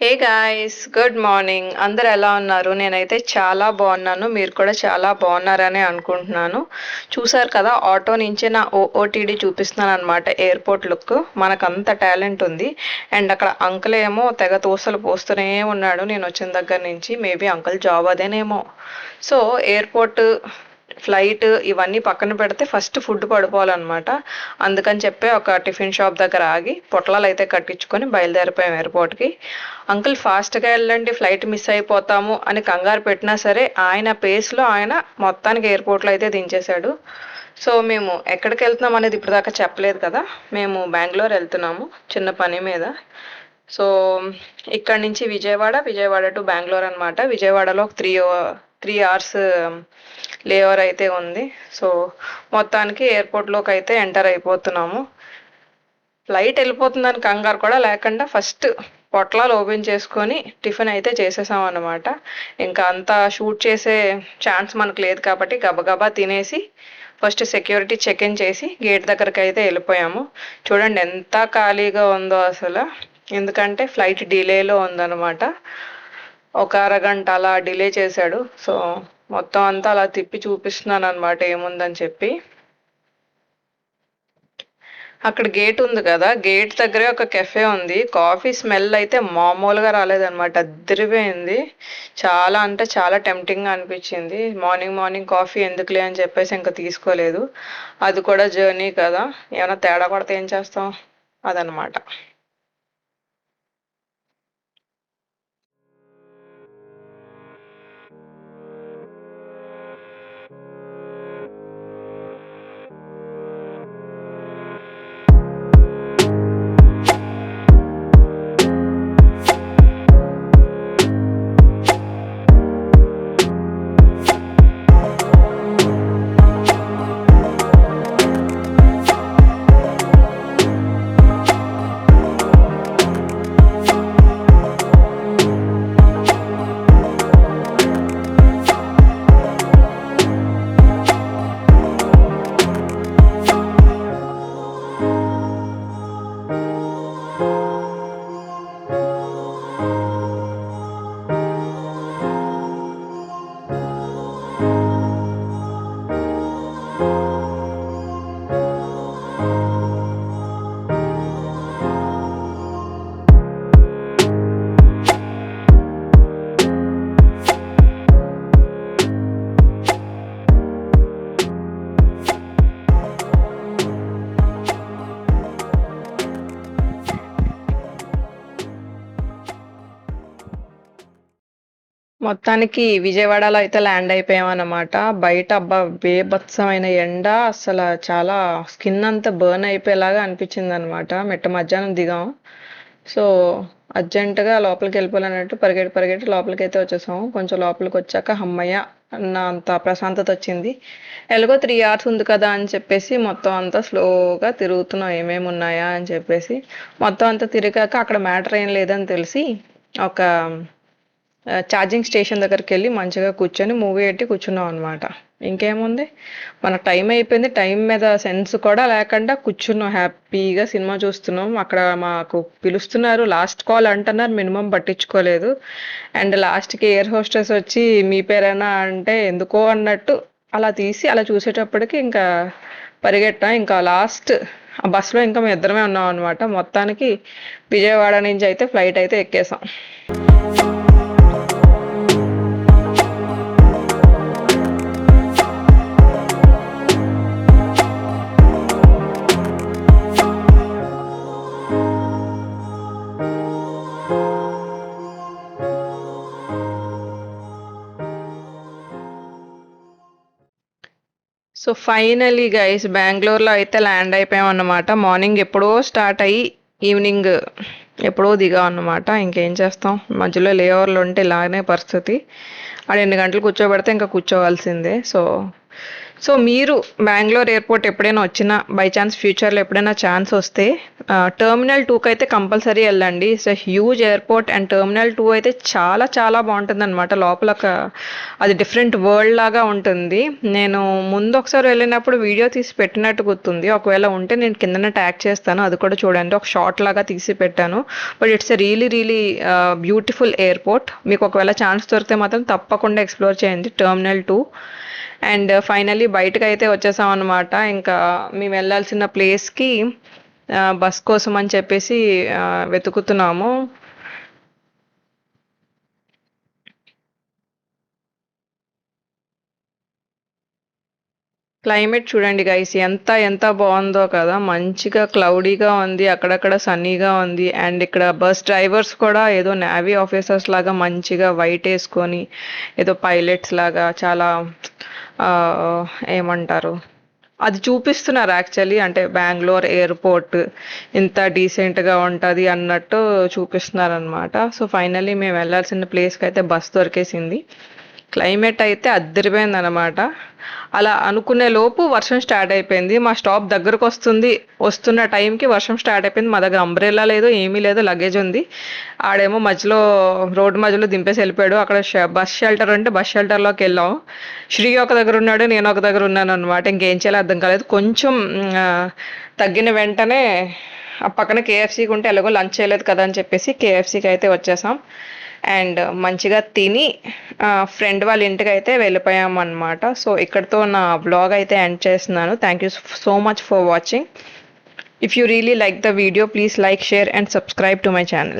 Hey guys, good morning. అందరు ఎలా ఉన్నారు? నేనైతే చాలా బాగున్నాను. మీరు కూడా చాలా బాగున్నారని అనుకుంటున్నాను. చూసారు కదా, ఆటో నుంచి నా ఓఓటీడీ చూపిస్తున్నాను అనమాట. Airport look. మనకు అంత టాలెంట్ ఉంది. అండ్ అక్కడ అంకుల్ ఏమో తెగ తోసలు పోస్తూనే ఉన్నాడు నేను వచ్చిన దగ్గర నుంచి. మేబీ అంకుల్ జాబ్ అదేనేమో. సో ఎయిర్పోర్ట్, ఫ్లైట్ ఇవన్నీ పక్కన పెడితే ఫస్ట్ ఫుడ్ పడిపోవాలన్నమాట. అందుకని చెప్పి ఒక టిఫిన్ షాప్ దగ్గర ఆగి పొట్లాలు అయితే కట్టించుకొని బయలుదేరిపోయాం ఎయిర్పోర్ట్కి. అంకుల్ ఫాస్ట్గా వెళ్ళండి, ఫ్లైట్ మిస్ అయిపోతాము అని కంగారు పెట్టినా సరే ఆయన పేస్లో ఆయన మొత్తానికి ఎయిర్పోర్ట్లో అయితే దించేశాడు. సో మేము ఎక్కడికి వెళ్తున్నాం అనేది ఇప్పటిదాకా చెప్పలేదు కదా. మేము బెంగళూరు వెళ్తున్నాము చిన్న పని మీద. సో ఇక్కడ నుంచి విజయవాడ టు బెంగళూరు అనమాట. విజయవాడలో ఒక త్రీ అవర్స్ లేఓవర్ అయితే ఉంది. సో మొత్తానికి ఎయిర్పోర్ట్లోకి అయితే ఎంటర్ అయిపోతున్నాము. ఫ్లైట్ వెళ్ళిపోతుందని కంగారు కూడా లేకుండా ఫస్ట్ పొట్లాలు ఓపెన్ చేసుకొని టిఫిన్ అయితే చేసేసాం అన్నమాట. ఇంకా అంతా షూట్ చేసే ఛాన్స్ మనకు లేదు కాబట్టి గబగబా తినేసి ఫస్ట్ సెక్యూరిటీ చెక్ ఇన్ చేసి గేట్ దగ్గరికి అయితే వెళ్ళిపోయాము. చూడండి ఎంత ఖాళీగా ఉందో అసలు. ఎందుకంటే ఫ్లైట్ డిలేలో ఉందన్నమాట. ఒక అరగంట అలా డిలే చేశాడు. సో మొత్తం అంతా అలా తిప్పి చూపిస్తున్నాను అనమాట ఏముందని చెప్పి. అక్కడ గేట్ ఉంది కదా, గేట్ దగ్గరే ఒక కెఫే ఉంది. కాఫీ స్మెల్ అయితే మామూలుగా రాలేదన్నమాట, అదిరిపోయింది. చాలా అంటే చాలా టెంప్టింగ్గా అనిపించింది. మార్నింగ్ మార్నింగ్ కాఫీ ఎందుకులే అని చెప్పేసి ఇంకా తీసుకోలేదు. అది కూడా జర్నీ కదా, ఏమైనా తేడా పడితే ఏం చేస్తాం, అదనమాట. మొత్తానికి విజయవాడలో అయితే ల్యాండ్ అయిపోయామన్నమాట. బయట అబ్బా బీభత్సమైన ఎండ, అసలు చాలా స్కిన్ అంతా బర్న్ అయిపోయేలాగా అనిపించింది అనమాట. మిట్ట మధ్యాహ్నం దిగాం. సో అర్జెంటుగా లోపలికి వెళ్ళిపోవాలన్నట్టు పరిగెట్టి పరిగెట్టి లోపలికి అయితే వచ్చేసాము. కొంచెం లోపలికి వచ్చాక హమ్మయ్య అన్న అంత ప్రశాంతత వచ్చింది. ఎలాగో 3 అవర్స్ ఉంది కదా అని చెప్పేసి మొత్తం అంతా స్లోగా తిరుగుతున్నాం ఏమేమి ఉన్నాయా అని చెప్పేసి. మొత్తం అంతా తిరిగాక అక్కడ మ్యాటర్ ఏం లేదని తెలిసి ఒక ఛార్జింగ్ స్టేషన్ దగ్గరికి వెళ్ళి మంచిగా కూర్చొని మూవీ పెట్టి కూర్చున్నాం అనమాట. ఇంకేముంది, మన టైం అయిపోయింది, టైం మీద సెన్స్ కూడా లేకుండా కూర్చున్నాం హ్యాపీగా సినిమా చూస్తున్నాం. అక్కడ మాకు పిలుస్తున్నారు, లాస్ట్ కాల్ అంటున్నారు, మినిమం పట్టించుకోలేదు. అండ్ లాస్ట్కి ఎయిర్ హోస్టెస్ వచ్చి మీ పేరేనా అంటే ఎందుకో అన్నట్టు అలా తీసి అలా చూసేటప్పటికి ఇంకా పరిగెట్టాం. ఇంకా లాస్ట్ ఆ బస్సులో ఇంకా మేము ఇద్దరమే ఉన్నాం అనమాట. మొత్తానికి విజయవాడ నుంచి అయితే ఫ్లైట్ అయితే ఎక్కేసాం. సో ఫైనలీ గైస్ బెంగళూరులో అయితే ల్యాండ్ అయిపోయాం అన్నమాట. మార్నింగ్ ఎప్పుడో స్టార్ట్ అయ్యి ఈవినింగ్ ఎప్పుడో దిగాం అన్నమాట. ఇంకేం చేస్తాం, మధ్యలో లేఓవర్లు ఉంటే ఇలానే పరిస్థితి. ఆడ 8 గంటలు కూర్చోబెడితే ఇంకా కూర్చోవాల్సిందే. సో సో మీరు బెంగుళూరు ఎయిర్‌పోర్ట్ ఎప్పుడైనా వచ్చినా, బై ఛాన్స్ ఫ్యూచర్‌లో ఎప్పుడైనా ఛాన్స్ వస్తే టెర్మినల్ 2 అయితే కంపల్సరీ ఎళ్ళండి. It's a huge airport and terminal 2 అయితే చాలా చాలా బావుంటుందనమాట. లోపల అది డిఫరెంట్ వరల్డ్ లాగా ఉంటుంది. నేను ముందు ఒకసారి వెళ్ళినప్పుడు వీడియో తీసి పెట్టినట్టు గుర్తుంది. ఒకవేళ ఉంటే నేను కిందన ట్యాగ్ చేస్తాను. అది కూడా చూడండి. ఒక షార్ట్ లాగా తీసి పెట్టాను. But it's a really beautiful airport. మీకు ఒకవేళ ఛాన్స్ దొరికితే మాత్రం తప్పకుండా ఎక్స్‌ప్లోర్ చేయండి టెర్మినల్ 2. అండ్ ఫైనల్లీ బయటకైతే వచ్చేసామనమాట. ఇంకా మేము వెళ్ళాల్సిన ప్లేస్‌కి బస్ కోసం అని చెప్పేసి వెతుకుతున్నాము. క్లైమేట్ చూడండి గైస్ ఎంత బాగుందో కదా! మంచిగా క్లౌడీగా ఉంది. అక్కడక్కడ సన్నీగా ఉంది. అండ్ ఇక్కడ బస్ డ్రైవర్స్ కూడా ఏదో నేవీ ఆఫీసర్స్ లాగా మంచిగా వైట్ ఏసుకొని ఏదో పైలట్స్ లాగా చాలా ఏమంటారు? అది చూపిస్తున్నారు యాక్చువల్లీ. అంటే బెంగుళూరు ఎయిర్‌పోర్ట్ ఇంత డీసెంట్‌గా ఉంటది అన్నట్టు చూపిస్తున్నారనమాట. సో, ఫైనల్లీ మేము వెళ్ళాల్సిన ప్లేస్‌కైతే బస్ దొరికేసింది. క్లైమేట్ అయితే అద్దిరిపోయిందనమాట. అలా అనుకునే లోపు వర్షం స్టార్ట్ అయిపోయింది. మా స్టాప్ వస్తున్న టైంకి వర్షం స్టార్ట్ అయిపోయింది. మా దగ్గర అంబ్రెల్లా లేదు, ఏమీ లేదు. లగేజ్ ఉంది. ఆడేమో రోడ్డు మధ్యలో దింపేసి వెళ్ళిపోయాడు. అక్కడ బస్ షెల్టర్ ఉంటే బస్ షెల్టర్‌లోకెళ్ళాం. శ్రీ ఒక దగ్గర ఉన్నాడు. నేను ఒక దగ్గర ఉన్నాననమాట. ఇంకేం చేయాలో అర్థం కాలేదు. కొంచెం తగ్గిన వెంటనే ఆ పక్కన కేఎఫ్‌సీకి ఉంటే ఎలాగో లంచ్ చేయలేదు కదా అని చెప్పేసి కేఎఫ్‌సీకి అయితే వచ్చేసాం. అండ్ మంచిగా తిని ఫ్రెండ్ వాళ్ళ ఇంటికైతే వెళ్ళిపోయామన్నమాట. సో, ఇక్కడితో నా వ్లాగ్ అయితే ఎండ్ చేస్తున్నాను. Thank you so much for watching. If you really like the video, please like, share and subscribe to my channel.